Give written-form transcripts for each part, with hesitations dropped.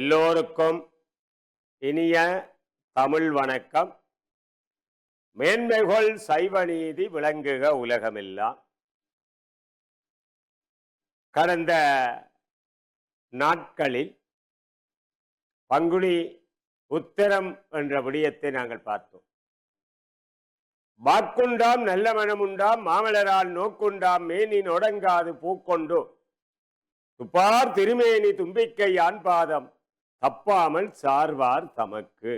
எல்லோருக்கும் இனிய தமிழ் வணக்கம். மேன்மைகள் சைவ நீதி விளங்குக உலகமெல்லாம். கடந்த நாட்களில் பங்குனி உத்தரம் என்ற விடயத்தை நாங்கள் பார்த்தோம். வாக்குண்டாம் நல்ல மனமுண்டாம் மாமலரால் நோக்குண்டாம் மேனி நொடங்காது பூக்கொண்டு துப்பார் திருமேனி தும்பிக்கை ஆண்பாதம் தப்பாமல் சார்வார் தமக்கு.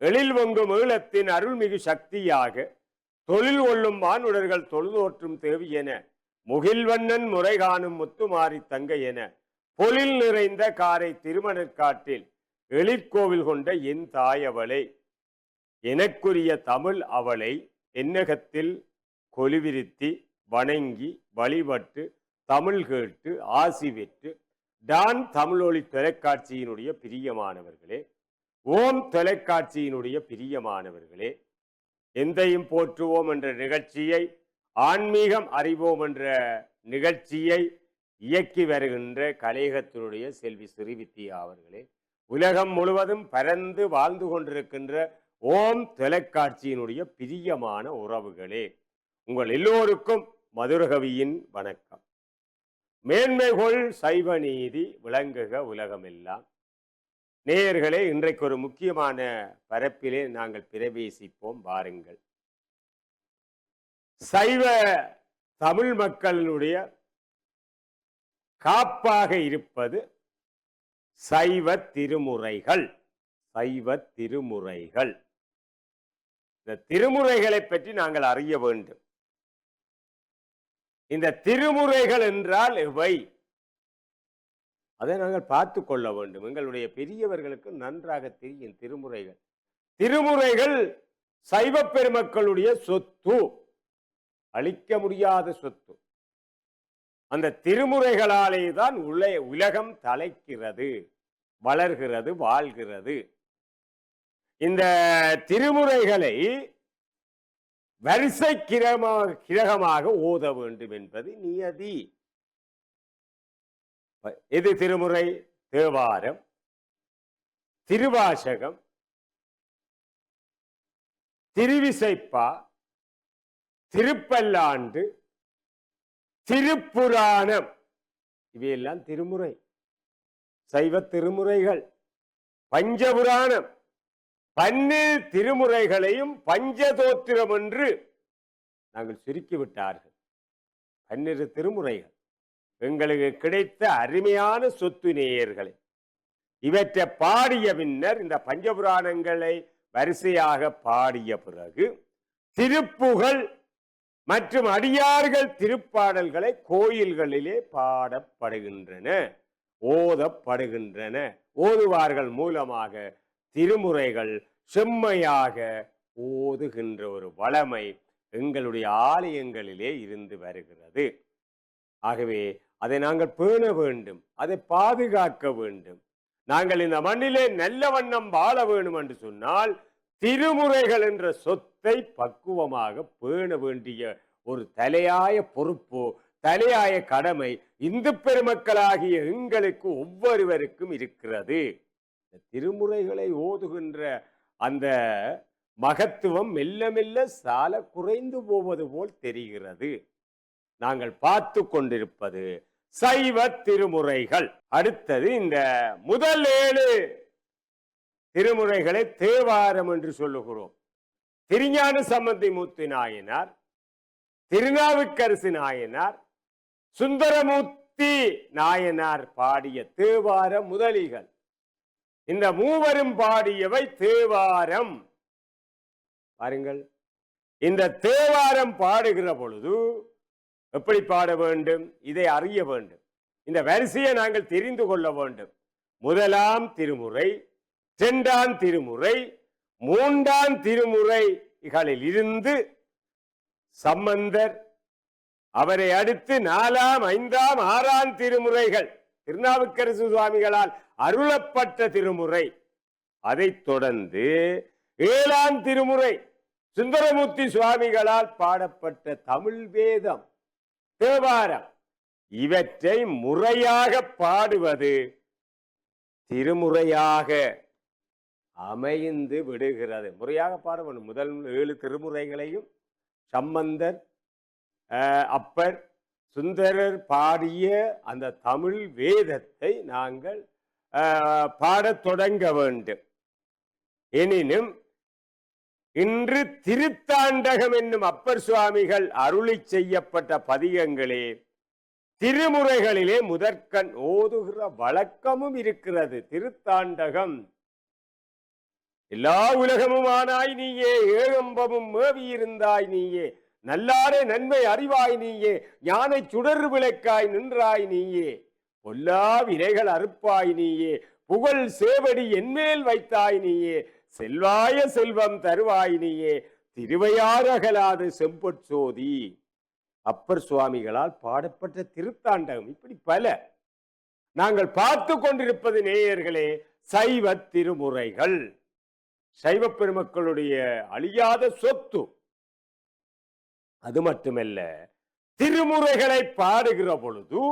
எழில் பொங்கும் ஈழத்தின் அருள்மிகு சக்தியாக தொழில் கொள்ளும் மானுடர்கள் தொழுதோற்றும் தேவி என முகில்வண்ணன் முறை காணும் முத்துமாரி தங்க என பொழில் நிறைந்த காரை திருமணற்காட்டில் எழிற்கோவில் கொண்ட என் தாயவளை எனக்குரிய தமிழ் அவளை என்னகத்தில் கொலுவிருத்தி வணங்கி வழிபட்டு தமிழ் கேட்டு ஆசி பெற்று டான் தமிழொலி தொலைக்காட்சியினுடைய பிரியமானவர்களே, ஓம் தொலைக்காட்சியினுடைய பிரியமானவர்களே, எந்தையும் போற்றுவோம் என்ற நிகழ்ச்சியை, ஆன்மீகம் அறிவோம் என்ற நிகழ்ச்சியை இயக்கி வருகின்ற கலையகத்தினுடைய செல்வி ஸ்ரீவித்யா அவர்களே, உலகம் முழுவதும் பரந்து வாழ்ந்து கொண்டிருக்கின்ற ஓம் தொலைக்காட்சியினுடைய பிரியமான உறவுகளே, உங்கள் எல்லோருக்கும் மதுரகவியின் வணக்கம். மேன்மைகள் சைவ நீதி விளங்குக உலகமெல்லாம். நேயர்களே, இன்றைக்கு ஒரு முக்கியமான பரப்பிலே நாங்கள் பிரவேசிப்போம். வாருங்கள். சைவ தமிழ் மக்களினுடைய காப்பாக இருப்பது சைவ திருமுறைகள். சைவ திருமுறைகள், இந்த திருமுறைகளை பற்றி நாங்கள் அறிய வேண்டும். இந்த திருமுறைகள் என்றால் எவை? அதை நாங்கள் பார்த்து கொள்ள வேண்டும். எங்களுடைய பெரியவர்களுக்கு நன்றாக தெரியும் திருமுறைகள். திருமுறைகள் சைவ பெருமக்களுடைய சொத்து, அழிக்க முடியாத சொத்து. அந்த திருமுறைகளாலே தான் உலகம் தலைக்கிறது, வளர்கிறது, வாழ்கிறது. இந்த திருமுறைகளை வரிசை கிரகமாக ஓத வேண்டும் என்பது நியதி. எது திருமுறை? தேவாரம், திருவாசகம், திருவிசைப்பா, திருப்பல்லாண்டு, திருப்புராணம், இவையெல்லாம் திருமுறை, சைவ திருமுறைகள். பஞ்சபுராணம், 12 திருமுறைகளையும் பஞ்சதோத்திரம் என்று நாங்கள் சுருக்கிவிட்டார்கள். 12 திருமுறைகள் எங்களுக்கு கிடைத்த அருமையான சொத்து நேயர்களே. இவற்றை பாடிய பின்னர் இந்த பஞ்சபுராணங்களை வரிசையாக பாடிய பிறகு திருப்புகழ் மற்றும் அடியார்கள் திருப்பாடல்களை கோயில்களிலே பாடப்படுகின்றன, ஓதப்படுகின்றன. ஓதுவார்கள் மூலமாக திருமுறைகள் செம்மையாக ஓதுகின்ற ஒரு வளமை எங்களுடைய ஆலயங்களிலே இருந்து வருகிறது. ஆகவே அதை நாங்கள் பேண வேண்டும், அதை பாதுகாக்க வேண்டும். நாங்கள் இந்த மண்ணிலே நல்ல வண்ணம் வாழ வேண்டும் என்று சொன்னால் திருமுறைகள் என்ற சொத்தை பக்குவமாக பேண வேண்டிய ஒரு தலையாய பொறுப்பு, தலையாய கடமை இந்து பெருமக்களாகிய எங்களுக்கு ஒவ்வொருவருக்கும் இருக்கிறது. திருமுறைகளை ஓதுகின்ற அந்த மகத்துவம் மெல்ல மெல்ல சால குறைந்து போவது போல் தெரிகிறது. நாங்கள் பார்த்து கொண்டிருப்பது சைவ திருமுறைகள். அடுத்தது இந்த முதல் 7 திருமுறைகளை தேவாரம் என்று சொல்லுகிறோம். திருஞான சம்பந்தமூர்த்தி நாயனார், திருநாவுக்கரசு நாயனார், சுந்தரமூர்த்தி நாயனார் பாடிய தேவார முதலிகள். இந்த மூவரும் பாடியவை தேவாரம். பாருங்கள், இந்த தேவாரம் பாடுகிற பொழுது எப்படி பாட வேண்டும்? இதை அறிய வேண்டும். இந்த வரிசையை நாங்கள் தெரிந்து கொள்ள வேண்டும். முதலாம் திருமுறை, 2ஆம் திருமுறை, 3ஆம் திருமுறைகளில் இருந்து சம்பந்தர், அவரை அடுத்து 4ஆம், 5ஆம், 6ஆம் திருமுறைகள் திருநாவுக்கரசு சுவாமிகளால் அருளப்பட்ட திருமுறை. அதைத் தொடர்ந்து 7ஆம் திருமுறை சுந்தரமூர்த்தி சுவாமிகளால் பாடப்பட்ட தமிழ் வேதம், தேவாரம். இவற்றை முறையாக பாடுவது திருமுறையாக அமைந்து விடுகிறது. முறையாக பாட வேண்டும். முதல் 7 திருமுறைகளையும் சம்பந்தர், அப்பர், சுந்தரர் பாடிய அந்த தமிழ் வேதத்தை நாங்கள் பாடத் தொடங்க வேண்டும். எனினும் இன்று திருத்தாண்டகம் என்னும் அப்பர் சுவாமிகள் அருளி செய்யப்பட்ட பதிகங்களே திருமுறைகளிலே முதற்கண் ஓதுகிற வழக்கமும் இருக்கிறது. திருத்தாண்டகம் எல்லா உலகமும் ஆனாய் நீயே, ஏகம்பமும் மேவியிருந்தாய் நீயே, நல்லாரே நன்மை அறிவாய் நீயே, ஞானை சுடர் விளக்காய் நின்றாய் நீயே, பொல்லா வினைகள் அறுப்பாய் நீயே, புகழ் சேவடி என்மேல் வைத்தாய் நீயே, செல்வாய செல்வம் தருவாய் நீயே, திருவையாறகலாது செம்பொற்சோதி. அப்பர் சுவாமிகளால் பாடப்பட்ட திருத்தாண்டகம். இப்படி பல நாங்கள் பார்த்து கொண்டிருப்பது நேயர்களே சைவ திருமுறைகள். சைவ பெருமக்களுடைய அழியாத சொத்து. அது மட்டுமல்ல, திருமுறைகளை பாடுகிற பொழுது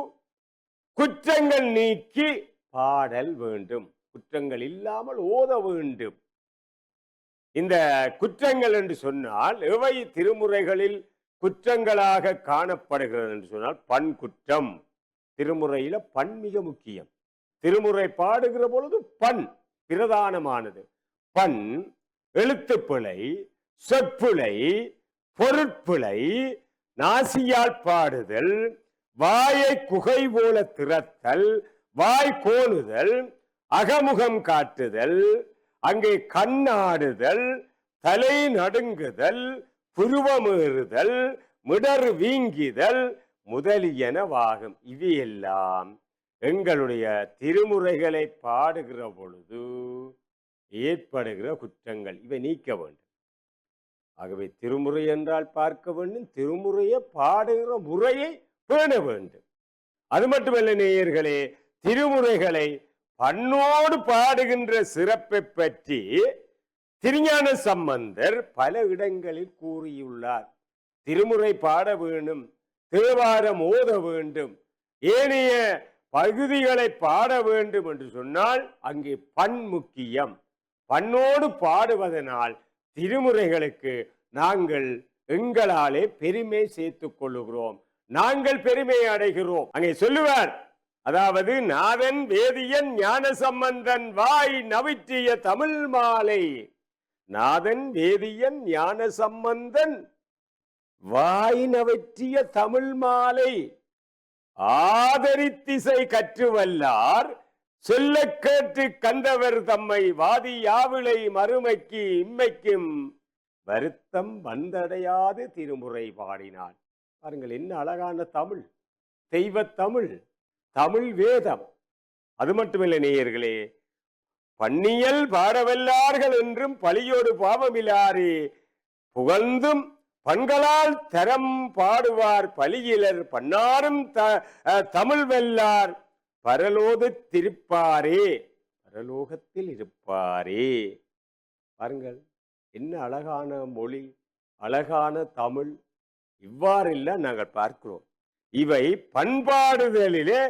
குற்றங்கள் நீக்கி பாடல் வேண்டும். குற்றங்கள் இல்லாமல் ஓத வேண்டும். இந்த குற்றங்கள் என்று சொன்னால் எவை திருமுறைகளில் குற்றங்களாக காணப்படுகிறது என்று சொன்னால் பண் குற்றம். திருமுறையில பண் மிக முக்கியம். திருமுறை பாடுகிற பொழுது பண் பிரதானமானது. பண், எழுத்துப்பிழை, சொற்பிழை, பொருட்பிழை, நாசியால் பாடுதல், வாயை குகை போல திறத்தல், வாய் கோணுதல், அகமுகம் காட்டுதல், அங்கே கண்ணாடுதல், தலை நடுங்குதல், புருவமேறுதல், மிடர் வீங்கிதல் முதலியனவாகும். இவையெல்லாம் எங்களுடைய திருமுறைகளை பாடுகிற பொழுது ஏற்படுகிற குற்றங்கள். இவை நீக்க வேண்டும். ஆகவே திருமுறை என்றால் பார்க்க வேண்டும், திருமுறையை பாடுகிற முறையை பேண வேண்டும். அது மட்டுமல்ல நேயர்களே, திருமுறைகளை பண்ணோடு பாடுகின்ற சிறப்பை பற்றி திருஞான சம்பந்தர் பல இடங்களில் கூறியுள்ளார். திருமுறை பாட வேண்டும், தேவாரம் ஓத வேண்டும், ஏனைய பகுதிகளை பாட வேண்டும் என்று சொன்னால் அங்கே பண் முக்கியம். பண்ணோடு பாடுவதனால் திருமுறைகளுக்கு நாங்கள் எங்களாலே பெருமை சேர்த்துக் கொள்ளுகிறோம், நாங்கள் பெருமை அடைகிறோம். அங்கே சொல்லுவார், அதாவது நாதன் வேதியன் ஞான சம்பந்தன் வாய் நவிற்றிய தமிழ் மாலை. நாதன் வேதியன் ஞான சம்பந்தன் வாய் நவிற்றிய தமிழ் மாலை. ஆதரித்திசை கற்றுவல்லார் சொல்ல கேட்டு கண்டவர் தம்மை வாதி யாவிளை மறுமைக்கு இம்மைக்கும் வருத்தம் வந்தடையாது திருமுறை பாடினார். பாருங்கள், என்ன அழகான தமிழ், தெய்வ தமிழ், தமிழ் வேதம். அது மட்டுமில்லை நேயர்களே, பன்னியல் பாடவல்லார்கள் என்றும் பழியோடு பாவமிலாரே புகழ்ந்தும் பண்களால் தரம் பாடுவார் பலியிலர் பன்னாரும் தமிழ் வெல்லார் பரலோது திருப்பாரே, பரலோகத்தில் இருப்பாரே. பாருங்கள், என்ன அழகான மொழி, அழகான தமிழ். இவ்வாறெல்லாம் நாங்கள் பார்க்கிறோம். இவை பண்பாடுதலிலே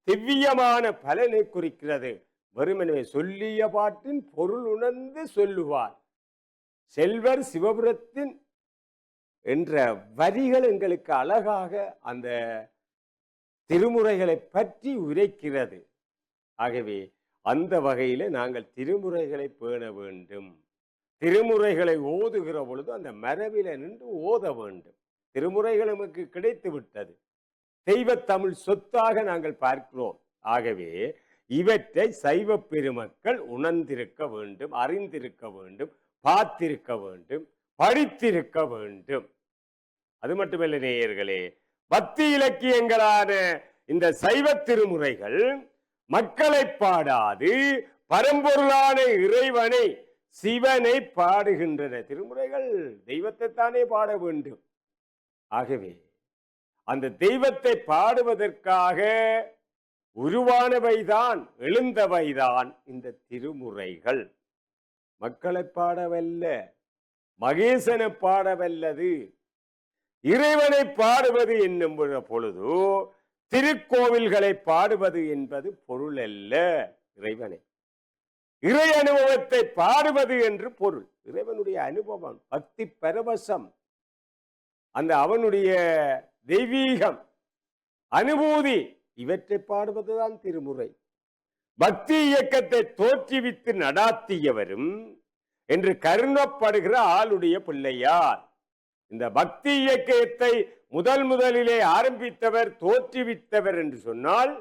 திவ்யமான பலனை குறிக்கிறது. வெறுமனே சொல்லிய பாட்டின் பொருள் உணர்ந்து சொல்லுவார். செல்வர் சிவபுரத்தின் என்ற வரிகள் எங்களுக்கு அழகாக அந்த திருமுறைகளை பற்றி உரைக்கிறது. ஆகவே அந்த வகையில நாங்கள் திருமுறைகளை பேண வேண்டும். திருமுறைகளை ஓதுகிற பொழுது அந்த மரபில நின்று ஓத வேண்டும். திருமுறைகள் நமக்கு கிடைத்து விட்டது, தெய்வ தமிழ் சொத்தாக நாங்கள் பார்க்கிறோம். ஆகவே இவற்றை சைவ பெருமக்கள் உணர்ந்திருக்க வேண்டும், அறிந்திருக்க வேண்டும், பார்த்திருக்க வேண்டும், படித்திருக்க வேண்டும். அது மட்டுமல்ல நேயர்களே, பக்தி இலக்கியங்களான இந்த சைவ திருமுறைகள் மக்களை பாடாது பரம்பொருளான இறைவனை, சிவனை பாடுகின்றன. திருமுறைகள் தெய்வத்தை தானே பாட வேண்டும். ஆகவே அந்த தெய்வத்தை பாடுவதற்காக உருவானவைதான், எழுந்தவைதான் இந்த திருமுறைகள். மக்களை பாடவல்ல, மகேசனை பாடவல்லது. இறைவனை பாடுவது என்னும் பொழுது திருக்கோவில்களை பாடுவது என்பது பொருள் அல்ல. இறைவனை இறை அனுபவத்தை பாடுவது என்று பொருள். இறைவனுடைய அனுபவம், பக்தி பரவசம், அந்த அவனுடைய தெய்வீகம், அனுபூதி, இவற்றை பாடுவதுதான் திருமுறை. பக்தி இயக்கத்தை தோற்றுவித்து நடாத்தியவரும் என்று கருணப்படுகிற ஆளுடைய பிள்ளையார். இந்த பக்தி இயக்கத்தை முதலிலே ஆரம்பித்தவர், தோற்றுவித்தவர் என்று சொன்னால்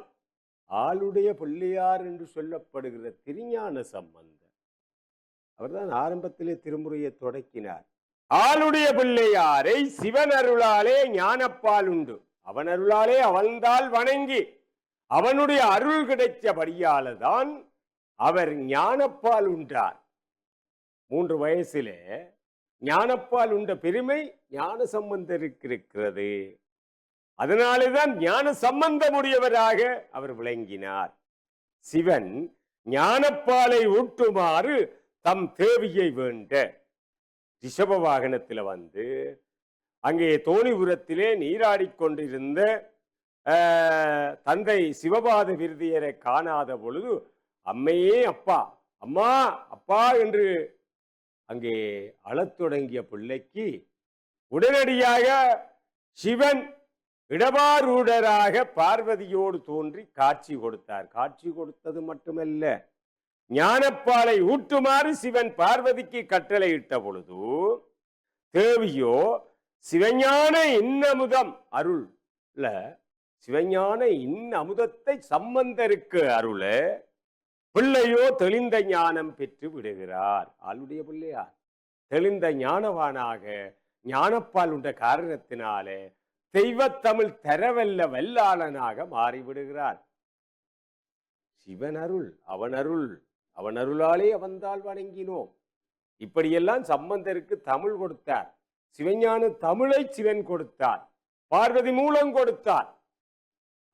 ஆளுடைய பிள்ளையார் என்று சொல்லப்படுகிற திருஞான சம்பந்தர். அவர்தான் ஆரம்பத்திலே திருமுறையை தொடக்கினார். ஆளுடைய பிள்ளையாரை சிவன் அருளாலே ஞானப்பால் உண்டு, அவன் அருளாலே அவன்தால் வணங்கி அவனுடைய அருள் கிடைத்தபடியால தான் அவர் ஞானப்பால் உண்டார். 3 வயசிலே ஞானப்பால் உண்ட பெருமை ஞான சம்பந்தருக்கு இருக்கிறது. அதனாலேதான் ஞான சம்பந்தமுடையவராக அவர் விளங்கினார். சிவன் ஞானப்பாலை ஊட்டுமாறு தம் தேவியை வேண்ட ரிஷப வாகனத்தில் வந்து அங்கே தோணிபுரத்திலே நீராடிக்கொண்டிருந்த தந்தை சிவபாத விருதியரை காணாத பொழுது, அம்மையே அப்பா, அம்மா அப்பா என்று அங்கே அழத் தொடங்கிய பிள்ளைக்கு உடனடியாக சிவன் இடபாரூடராக பார்வதியோடு தோன்றி காட்சி கொடுத்தார். காட்சி கொடுத்தது மட்டுமல்ல, ஞானப்பாலை ஊட்டுமாறு சிவன் பார்வதிக்கு கட்டளையிட்ட பொழுது தேவியோ சிவஞான இன்னமுதம் அருள்ல சிவஞான இன்னமுதத்தை சம்பந்தருக்கு அருள பிள்ளையோ தெளிந்த ஞானம் பெற்று விடுகிறார். ஆளுடைய பிள்ளையார் தெளிந்த ஞானவானாக ஞானப்பால் உண்ட காரணத்தினாலே தெய்வத்தமிழ் தரவல்ல வல்லாளனாக மாறிவிடுகிறார். சிவன் அருள், அவன் அருளாலே அவன்தால் வணங்கினோம். இப்படியெல்லாம் சம்பந்தருக்கு தமிழ் கொடுத்தார். சிவஞான தமிழை சிவன் கொடுத்தார், பார்வதி மூலம் கொடுத்தார்.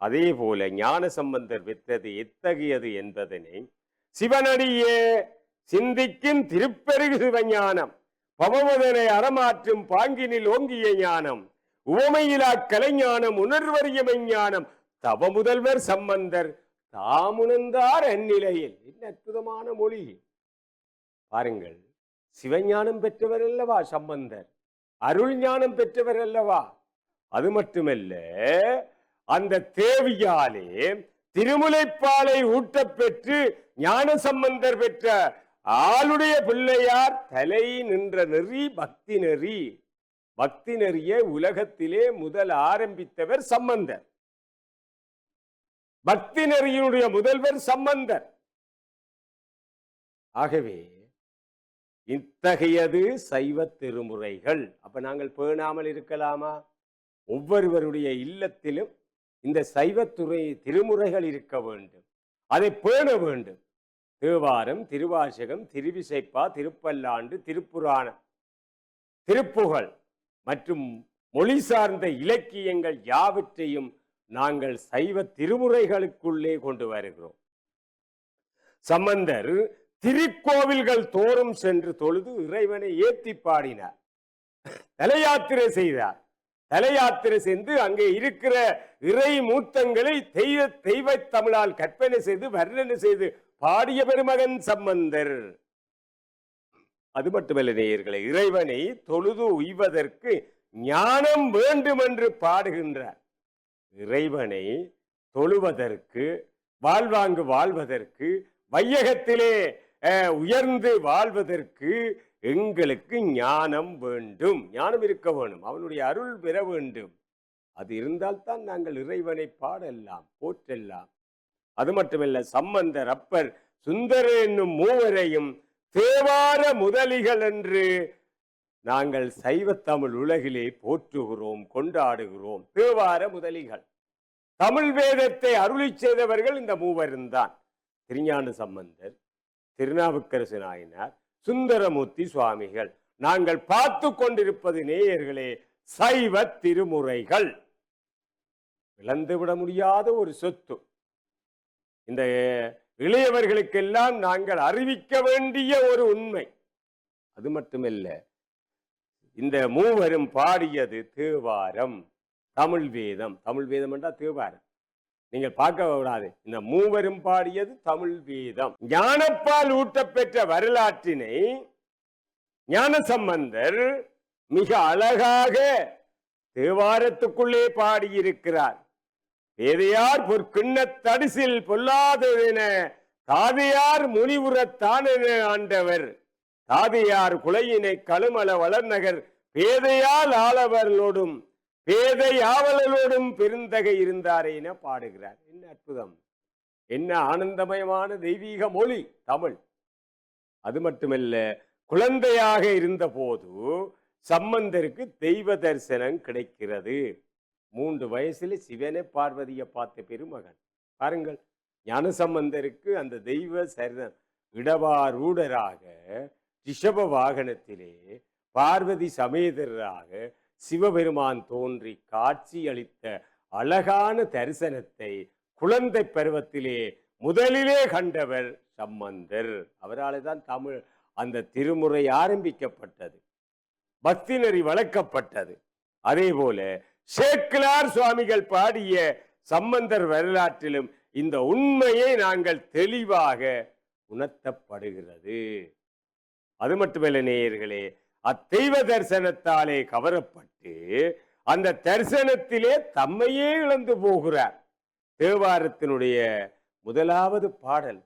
அதே போல ஞான சம்பந்தர் பெற்றது எத்தகையது என்பதனை சிவனடியே சிந்திக்கும் திருப்பெருகு சிவஞானம், பவமதனை அறமாற்றும் பாங்கினில் ஓங்கிய ஞானம், உவமையிலா கலைஞானம், உணர்வறிய மெஞ்ஞானம், தவ முதல்வர் சம்பந்தர் தாமுணர்ந்தார் அந்நிலையில். என்ன அற்புதமான மொழி பாருங்கள். சிவஞானம் பெற்றவர் அல்லவா சம்பந்தர், அருள் ஞானம் பெற்றவர் அல்லவா. அது மட்டுமல்ல, அந்த தேவியாலே திருமுலைப்பாலை ஊட்டப்பெற்று ஞான சம்பந்தர் பெற்ற ஆளுடைய பிள்ளையார் தலை நின்ற நெறி பக்தி நெறி. பக்தி நெறியை உலகத்திலே முதல் ஆரம்பித்தவர் சம்பந்தர். பக்தி நெறியினுடைய முதல்வர் சம்பந்தர். ஆகவே இத்தகையது சைவ திருமுறைகள். அப்ப நாங்கள் பேணாமல் இருக்கலாமா? ஒவ்வொருவருடைய இல்லத்திலும் இந்த சைவத்துறை திருமுறைகள் இருக்க வேண்டும், அதை பேண வேண்டும். தேவாரம், திருவாசகம், திருவிசைப்பா, திருப்பல்லாண்டு, திருப்புராணம், திருப்புகழ் மற்றும் மொழி சார்ந்த இலக்கியங்கள் யாவற்றையும் நாங்கள் சைவ திருமுறைகளுக்குள்ளே கொண்டு வருகிறோம். சம்பந்தர் திருக்கோவில்கள் தோறும் சென்று தொழுது இறைவனை ஏற்றி பாடினார், தலையாத்திரை செய்தார். தலையாத்திரை சென்று அங்கே இருக்கிற இறை மூர்த்தங்களை தெய்வ தமிழால் கற்பனை செய்து வர்ணனை செய்து பாடிய பெருமகன் சம்பந்தர். அது மட்டுமல்ல நேயர்களே, இறைவனை தொழுது உய்வதற்கு ஞானம் வேண்டும் என்று பாடுகின்றார். இறைவனை தொழுவதற்கு, வாழ்வாங்கு வாழ்வதற்கு, வையகத்திலே உயர்ந்து வாழ்வதற்கு எங்களுக்கு ஞானம் வேண்டும், ஞானம் இருக்க வேண்டும், அவனுடைய அருள் பெற வேண்டும். அது இருந்தால்தான் நாங்கள் இறைவனை பாடலாம், போற்றலாம். அது மட்டுமல்ல, சம்பந்தர், அப்பர், சுந்தர என்னும் மூவரையும் தேவார முதலிகள் என்று நாங்கள் சைவ தமிழ் உலகிலே போற்றுகிறோம், கொண்டாடுகிறோம். தேவார முதலிகள், தமிழ் வேதத்தை அருளி செய்தவர்கள் இந்த மூவரும் தான். திருஞான சம்பந்தர், திருநாவுக்கரசு நாயனார், சுந்தரமூர்த்தி சுவாமிகள். நாங்கள் பார்த்து கொண்டிருப்பது நேயர்களே சைவ திருமுறைகள். இழந்துவிட முடியாத ஒரு சொத்து. இந்த இளையவர்களுக்கெல்லாம் நாங்கள் அறிவிக்க வேண்டிய ஒரு உண்மை. அது மட்டுமல்ல, இந்த மூவரும் பாடியது தேவாரம், தமிழ் வேதம். தமிழ் வேதம் என்றால் தேவாரம். நீங்கள் பார்க்க கூடாது. இந்த மூவரும் பாடியது தமிழ் வேதம். ஞானப்பால் ஊட்டப்பெற்ற வரலாற்றினை ஞானசம்பந்தர் மிக அழகாக தேவாரத்துக்குள்ளே பாடியிருக்கிறார். பேதையார் பொற்கிண்ண தடிசில் பொல்லாததென தாதையார் முனிவுரத்தான ஆண்டவர் தாதையார் குலையினை கழுமல வளர்நகர் பேதையால் ஆளவர்களோடும் பேதை ஆவலோடும் பெருந்தகை இருந்தாரே என பாடுகிறார். என்ன அற்புதம், என்ன ஆனந்தமயமான தெய்வீக மொழி தமிழ். அது மட்டுமல்ல, குழந்தையாக இருந்த போது சம்பந்தருக்கு தெய்வ தரிசனம் கிடைக்கிறது. 3 வயசுல சிவனை பார்வதியை பார்த்த பெருமகன். பாருங்கள், ஞானசம்பந்தருக்கு அந்த தெய்வ சரிதம் இடவாரூடராக ரிஷப வாகனத்திலே பார்வதி சமேதராக சிவபெருமான் தோன்றி காட்சி அளித்த அழகான தரிசனத்தை குழந்தை பருவத்திலே முதலிலே கண்டவர் சம்பந்தர். அவரால் தான் தமிழ் அந்த திருமுறை ஆரம்பிக்கப்பட்டது, பக்தி நெறி வளர்க்கப்பட்டது. அதே போல சேக்கிழார் சுவாமிகள் பாடிய சம்பந்தர் வரலாற்றிலும் இந்த உண்மையை நாங்கள் தெளிவாக உணர்த்தப்படுகிறது. அது மட்டுமல்ல நேயர்களே, அத்தெய்வ தரிசனத்தாலே கவரப்பட்டு அந்த தரிசனத்திலே தம்மையே இழந்து போகிறார். தேவாரத்தினுடைய முதலாவது பாடல்,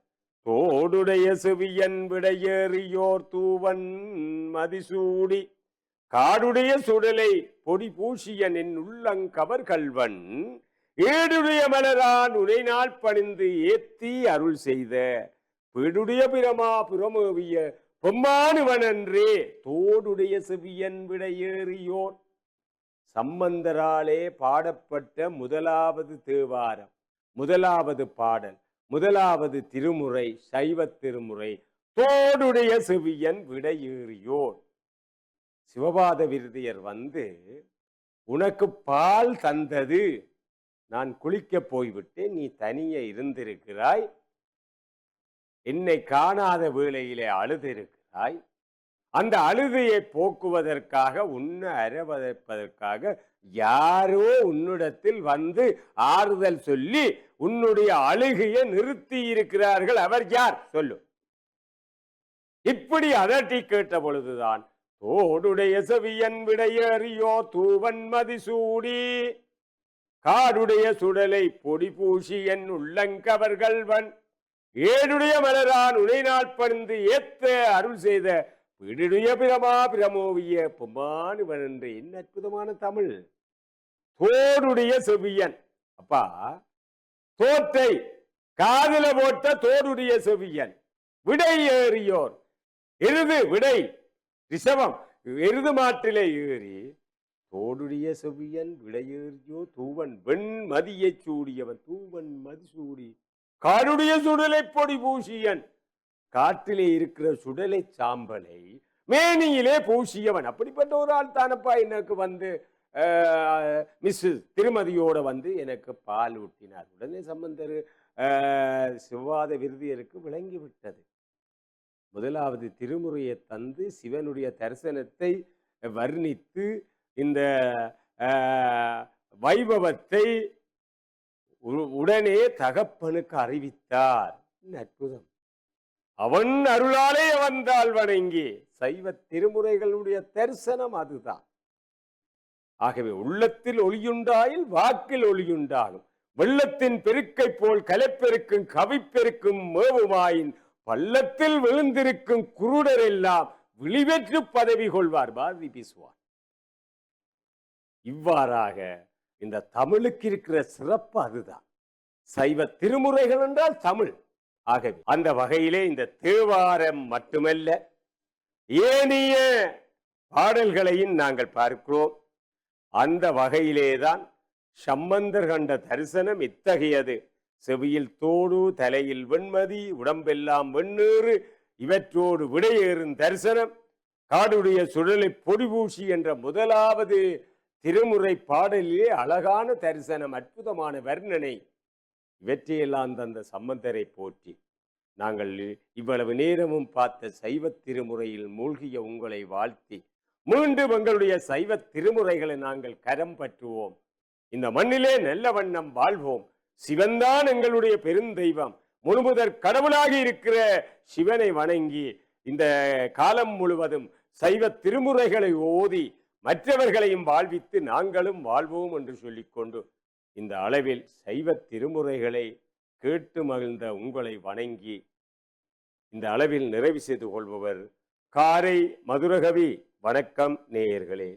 தோடுடைய செவியன் விடையேறியோர் தூவன் மதிசூடி காடுடைய சுடலை பொடி பூசியன் என் உள்ளங்கவர் கல்வன் ஏடுடைய மலரான் உரை நாள் பணிந்து ஏத்தி அருள் செய்த பீடுடைய பிரமா புறமேவிய பொம்மானுவனன்றே தோடுடைய செவியன் விடையேறியோர். சம்பந்தராலே பாடப்பட்ட முதலாவது தேவாரம், முதலாவது பாடல், முதலாவது திருமுறை, சைவ திருமுறை, தோடுடைய செவியன் விடையேறியோர். சிவபாத விருதியர் வந்து, உனக்கு பால் தந்தது, நான் குளிக்க போய்விட்டேன், நீ தனியே இருந்திருக்கிறாய், என்னை காணாத வேளையிலே அழுதிருக்கிறாய், அந்த அழுதையை போக்குவதற்காக உன்னை அரவணைப்பதற்காக யாரோ உன்னிடத்தில் வந்து ஆறுதல் சொல்லி உன்னுடைய அழுகையை நிறுத்தி இருக்கிறார்கள். அவர் யார் சொல்லு. இப்படி அதட்டி கேட்ட பொழுதுதான், தோடுடைய செவியன் விடையேறியோ தூவன் மதிசூடி காடுடைய சுடலை பொடி பூசி என் உள்ளங்கவர்கள்வன் ஏடுடைய மலரான் உனை நாள் பணிந்து ஏத்த அருள் செய்த வீடுடைய பிரமா பிரமோவிய பொம்மானுவன் என்று. என்ன அற்புதமான தமிழ்! தோடுடைய செவியன். அப்பா, தோற்றை காதல போட்ட தோடுடைய செவியன், விடை ஏறியோர், எருது விடை ரிஷபம் எருது மாற்றிலே ஏறி தோடுடைய செவியன் விடையேறியோ தூவன் வெண் மதியை சூடியவன், தூவன் மதி சூடி காடுடைய சுடலை பொடி பூசியன், காற்றிலே இருக்கிற சுடலை சாம்பலை மேனியிலே பூசியவன். அப்படிப்பட்ட ஒரு ஆள் தானப்பா எனக்கு வந்து மிஸ் திருமதியோட வந்து எனக்கு பால் ஊட்டினார். உடனே சம்பந்தர் சிவாத விருதியருக்கு விளங்கிவிட்டது. முதலாவது திருமுறையை தந்து சிவனுடைய தரிசனத்தை வர்ணித்து இந்த வைபவத்தை உடனே தகப்பனுக்கு அறிவித்தார். அற்புதம்! அவன் அருளாலே வந்தால் வணங்கி. சைவ திருமுறைகளுடைய தரிசனம் அதுதான். ஆகவே உள்ளத்தில் ஒளியுண்டாயில் வாக்கில் ஒளியுண்டாகும். வெள்ளத்தின் பெருக்கை போல் கலைப்பெருக்கும் கவிப்பெருக்கும் மேவுமாயின் பள்ளத்தில் விழுந்திருக்கும் குருடர் எல்லாம் விழிவெற்று பதவி கொள்வார். பாரதி பேசுவார். இவ்வாறாக இந்த தமிழுக்கு இருக்கிற சிறப்பு அதுதான். சைவ திருமுறைகள் என்றால் தமிழ். ஆகவே அந்த வகையிலே இந்த தேவாரம் மட்டுமல்ல, ஏனைய பாடல்களையும் நாங்கள் பார்க்கிறோம். அந்த வகையிலேதான் சம்பந்தர் கண்ட தரிசனம் இத்தகையது. செவியில் தோடு, தலையில் வெண்மதி, உடம்பெல்லாம் வெண்ணீறு, இவற்றோடு விடையேறும் தரிசனம், காடுடைய சுடலை பொடிபூசி என்ற முதலாவது திருமுறை பாடலிலே அழகான தரிசனம், அற்புதமான வர்ணனை, இவற்றையெல்லாம் தந்த சம்பந்தரை போற்றி நாங்கள் இவ்வளவு நேரமும் பார்த்த சைவ திருமுறையில் மூழ்கிய உங்களை வாழ்த்தி மீண்டும் எங்களுடைய சைவ திருமுறைகளை நாங்கள் கரம் பற்றுவோம். இந்த மண்ணிலே நல்ல வண்ணம் வாழ்வோம். சிவன்தான் எங்களுடைய பெருந்தெய்வம், முழுமுதற் கடவுளாக இருக்கிற சிவனை வணங்கி இந்த காலம் முழுவதும் சைவ திருமுறைகளை ஓதி மற்றவர்களையும் வாழ்வித்து நாங்களும் வாழ்வோம் என்று சொல்லிக்கொண்டு இந்த அளவில் சைவ திருமுறைகளை கேட்டு மகிழ்ந்த உங்களை வணங்கி இந்த அளவில் நிறைவு செய்து கொள்பவர் காரை மதுரகவி. வணக்கம் நேயர்களே.